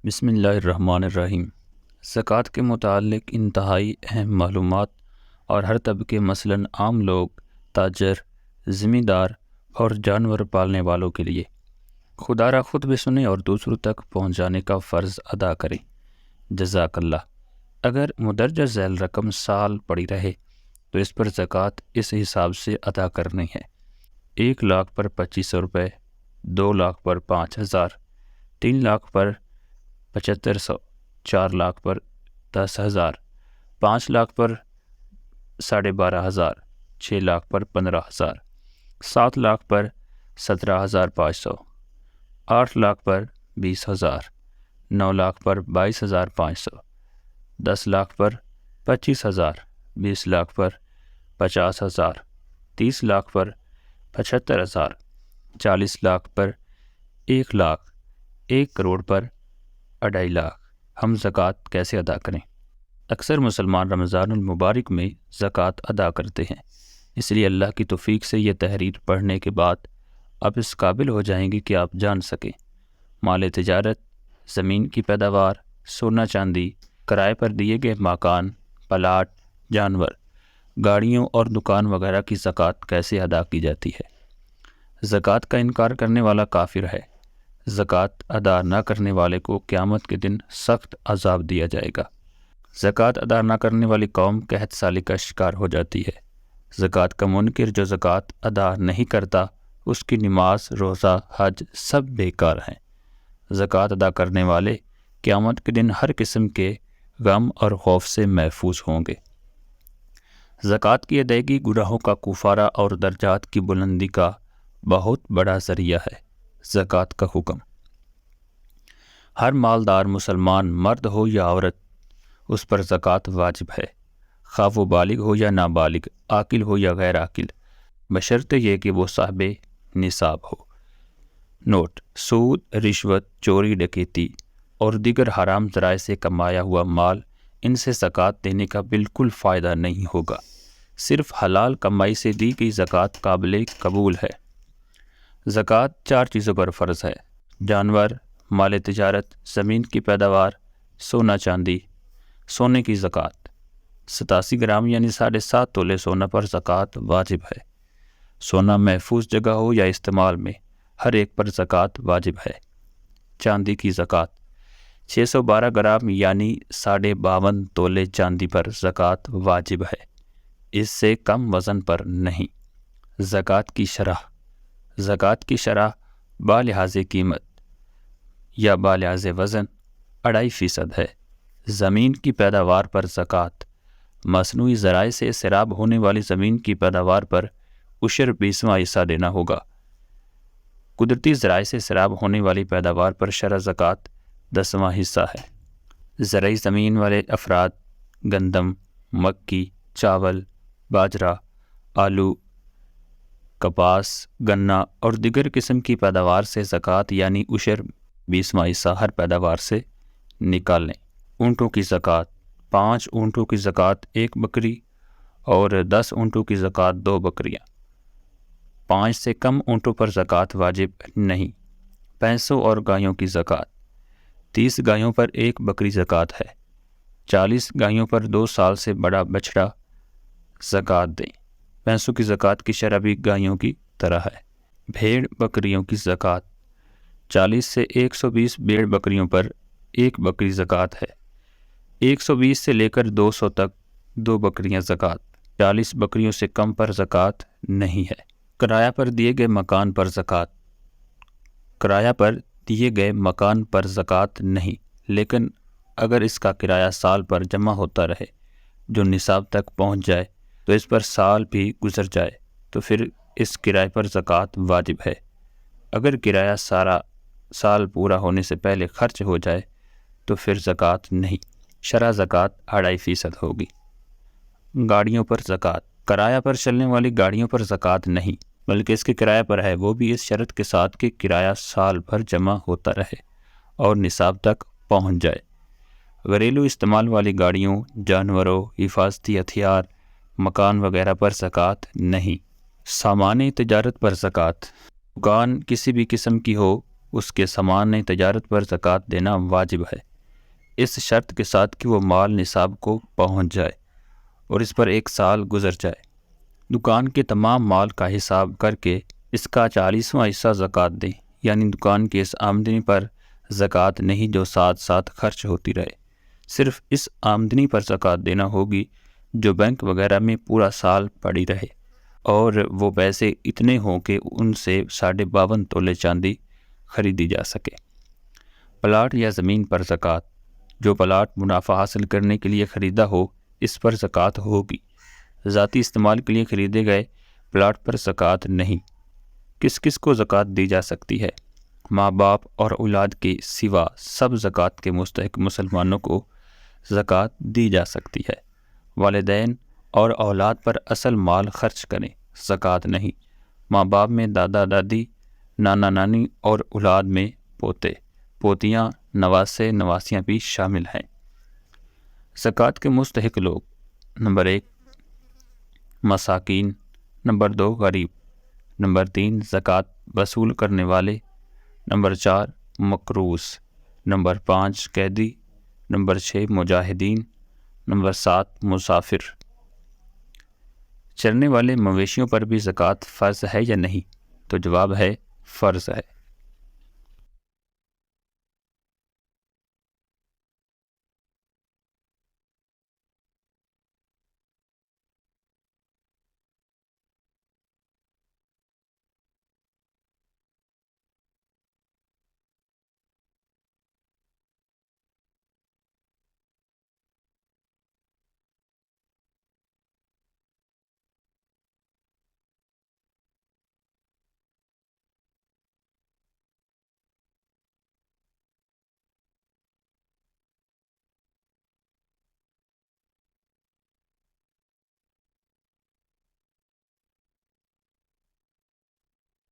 بسم اللہ الرحمن الرحیم۔ زکوٰۃ کے متعلق انتہائی اہم معلومات اور ہر طبقے مثلاً عام لوگ، تاجر، زمیندار اور جانور پالنے والوں کے لیے خدا را خود بھی سنیں اور دوسروں تک پہنچانے کا فرض ادا کریں۔ جزاک اللہ۔ اگر مدرجہ ذیل رقم سال پڑی رہے تو اس پر زکوٰۃ اس حساب سے ادا کرنی ہے: 1 لاکھ پر 2500 روپے، 2 لاکھ پر 5000، 3 لاکھ پر 7500، 4 لاکھ پر 10,000، 5 لاکھ پر 12,500، 6 لاکھ پر 15,000، 7 لاکھ پر 17,500، 8 لاکھ پر 20,000، 9 لاکھ پر 22,500، 10 لاکھ پر 25,000، 20 لاکھ پر 50,000، 30 لاکھ پر 75,000، 40 لاکھ پر 1 لاکھ، 1 کروڑ پر 2.5 لاکھ۔ ہم زکوٰۃ کیسے ادا کریں؟ اکثر مسلمان رمضان المبارک میں زکوٰۃ ادا کرتے ہیں، اس لیے اللہ کی توفیق سے یہ تحریر پڑھنے کے بعد آپ اس قابل ہو جائیں گے کہ آپ جان سکیں مال تجارت، زمین کی پیداوار، سونا چاندی، کرائے پر دیے گئے مکان، پلاٹ، جانور، گاڑیوں اور دکان وغیرہ کی زکوٰۃ کیسے ادا کی جاتی ہے۔ زکوٰۃ کا انکار کرنے والا کافر ہے۔ زکوٰۃ ادا نہ کرنے والے کو قیامت کے دن سخت عذاب دیا جائے گا۔ زکوٰۃ ادا نہ کرنے والی قوم قحط سالی کا شکار ہو جاتی ہے۔ زکوٰۃ کا منکر جو زکوٰۃ ادا نہیں کرتا، اس کی نماز، روزہ، حج سب بیکار ہیں۔ زکوٰۃ ادا کرنے والے قیامت کے دن ہر قسم کے غم اور خوف سے محفوظ ہوں گے۔ زکوٰۃ کی ادائیگی گناہوں کا کفارہ اور درجات کی بلندی کا بہت بڑا ذریعہ ہے۔ زکوٰۃ کا حکم: ہر مالدار مسلمان مرد ہو یا عورت، اس پر زکوٰۃ واجب ہے، خواہ وہ بالغ ہو یا نابالغ، عاقل ہو یا غیر عاقل، بشرطے یہ کہ وہ صاحب نصاب ہو۔ نوٹ: سود، رشوت، چوری، ڈکیتی اور دیگر حرام ذرائع سے کمایا ہوا مال، ان سے زکوٰۃ دینے کا بالکل فائدہ نہیں ہوگا۔ صرف حلال کمائی سے دی گئی زکوٰۃ قابل قبول ہے۔ زکوٰۃ 4 چیزوں پر فرض ہے: جانور، مال تجارت، زمین کی پیداوار، سونا چاندی۔ سونے کی زکوٰۃ: 87 گرام یعنی 7.5 تولے سونا پر زکوٰۃ واجب ہے۔ سونا محفوظ جگہ ہو یا استعمال میں، ہر ایک پر زکوٰۃ واجب ہے۔ چاندی کی زکوٰۃ: 612 گرام یعنی 52.5 تولے چاندی پر زکوٰۃ واجب ہے، اس سے کم وزن پر نہیں۔ زکوٰۃ کی شرح: زکوٰۃ کی شرح بالحاظ قیمت یا بالحاظ وزن 2.5% ہے۔ زمین کی پیداوار پر زکوٰۃ: مصنوعی ذرائع سے سیراب ہونے والی زمین کی پیداوار پر عشر 20واں حصہ دینا ہوگا۔ قدرتی ذرائع سے سیراب ہونے والی پیداوار پر شرع زکوٰۃ 10واں حصہ ہے۔ زرعی زمین والے افراد گندم، مکئی، چاول، باجرہ، آلو، کپاس، گنا اور دیگر قسم کی پیداوار سے زکوٰۃ یعنی عشر 20واں حصہ ہر پیداوار سے نکالیں۔ اونٹوں کی زکوٰۃ: 5 اونٹوں کی زکوٰۃ 1 بکری اور 10 اونٹوں کی زکوٰۃ 2 بکریاں۔ 5 سے کم اونٹوں پر زکوٰۃ واجب نہیں۔ بھینسوں اور گایوں کی زکوٰۃ: 30 گایوں پر 1 بکری زکوٰۃ ہے۔ 40 گایوں پر 2 سال سے بڑا بچڑا زکوٰۃ دیں۔ بھینسوں کی زکوٰۃ کی شرح بھی گایوں کی طرح ہے۔ بھیڑ بکریوں کی زکوٰۃ: 40 سے 120 بھیڑ بکریوں پر 1 بکری زکوٰۃ ہے۔ 120 سے لے کر 200 تک 2 بکریاں زکوٰۃ۔ 40 بکریوں سے کم پر زکوٰۃ نہیں ہے۔ کرایہ پر دیے گئے مکان پر زکوٰۃ: کرایہ پر دیے گئے مکان پر زکوٰۃ نہیں، لیکن اگر اس کا کرایہ سال پر جمع ہوتا رہے جو نصاب تک پہنچ جائے تو اس پر سال بھی گزر جائے تو پھر اس کرائے پر زکوٰۃ واجب ہے۔ اگر کرایہ سارا سال پورا ہونے سے پہلے خرچ ہو جائے تو پھر زکوٰۃ نہیں۔ شرع زکوٰۃ 2.5% ہوگی۔ گاڑیوں پر زکوٰۃ: کرایہ پر چلنے والی گاڑیوں پر زکوٰۃ نہیں، بلکہ اس کے کرایہ پر ہے، وہ بھی اس شرط کے ساتھ کہ کرایہ سال بھر جمع ہوتا رہے اور نصاب تک پہنچ جائے۔ گھریلو استعمال والی گاڑیوں، جانوروں، حفاظتی ہتھیار، مکان وغیرہ پر زکوٰۃ نہیں۔ سامان تجارت پر زکوٰۃ: دکان کسی بھی قسم کی ہو، اس کے سامان تجارت پر زکوٰۃ دینا واجب ہے، اس شرط کے ساتھ کہ وہ مال نصاب کو پہنچ جائے اور اس پر 1 سال گزر جائے۔ دکان کے تمام مال کا حساب کر کے اس کا 40واں حصہ زکوٰۃ دیں، یعنی دکان کی اس آمدنی پر زکوٰۃ نہیں جو ساتھ ساتھ خرچ ہوتی رہے، صرف اس آمدنی پر زکوٰۃ دینا ہوگی جو بینک وغیرہ میں پورا سال پڑی رہے، اور وہ پیسے اتنے ہوں کہ ان سے 52.5 تولے چاندی خریدی جا سکے۔ پلاٹ یا زمین پر زکوٰۃ، جو پلاٹ منافع حاصل کرنے کے لیے خریدا ہو اس پر زکوٰۃ ہوگی، ذاتی استعمال کے لیے خریدے گئے پلاٹ پر زکوٰۃ نہیں۔ کس کس کو زکوٰۃ دی جا سکتی ہے؟ ماں باپ اور اولاد کے سوا سب زکوٰۃ کے مستحق مسلمانوں کو زکوٰۃ دی جا سکتی ہے۔ والدین اور اولاد پر اصل مال خرچ کریں، زکوٰۃ نہیں۔ ماں باپ میں دادا دادی، نانا نانی اور اولاد میں پوتے پوتیاں، نواسے نواسیاں بھی شامل ہیں۔ زکوٰۃ کے مستحق لوگ: نمبر 1 مساکین، نمبر 2 غریب، نمبر 3 زکوٰۃ وصول کرنے والے، نمبر 4 مقروض، نمبر 5 قیدی، نمبر 6 مجاہدین، نمبر 7 مسافر۔ چرنے والے مویشیوں پر بھی زکوٰۃ فرض ہے یا نہیں؟ تو جواب ہے فرض ہے۔